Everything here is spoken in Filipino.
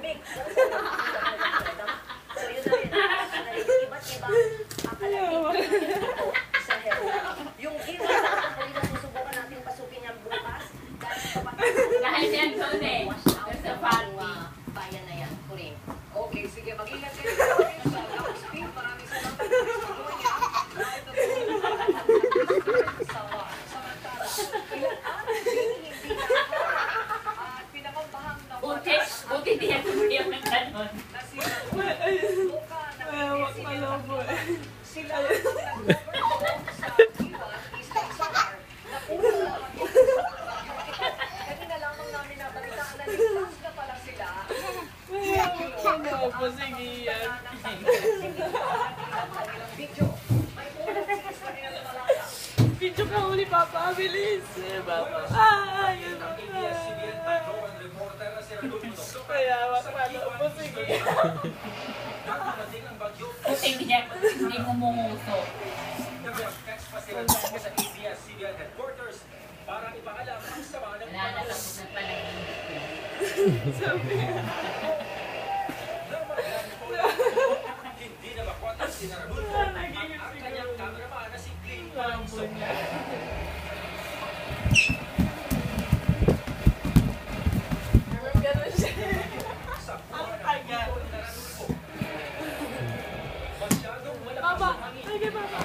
tubig. So yun na rin. Iba't ibang akalagay sa health. Yung gina sa kapatid na susubukan natin pasukin yung bukas. Dahil yan doon eh. Sa party. Bayan na yan. Kuring. Okay, sige. Mag-ingat kayo sa Speed. Maraming salamat. Buti di yan tumiyang ng ganon. Mayawak malobo eh. Sila ang nag-overload sa Iwan, Eastern Samar, na puro kanina lamang namin nabalitaan na ligtas na pala sila. Mayawak malobo. Sige yan. Video. May ulat sa kanilang malala. Video ka uli, Papa. Bilis. Papa. Yun. Mayawak malobo. Sige. Buti hindi mo munguso. Wala na tapos na pala. Sabi nga. Nagiging siguro. Ganun siya. Ang tagal. Papa! Sige, Papa!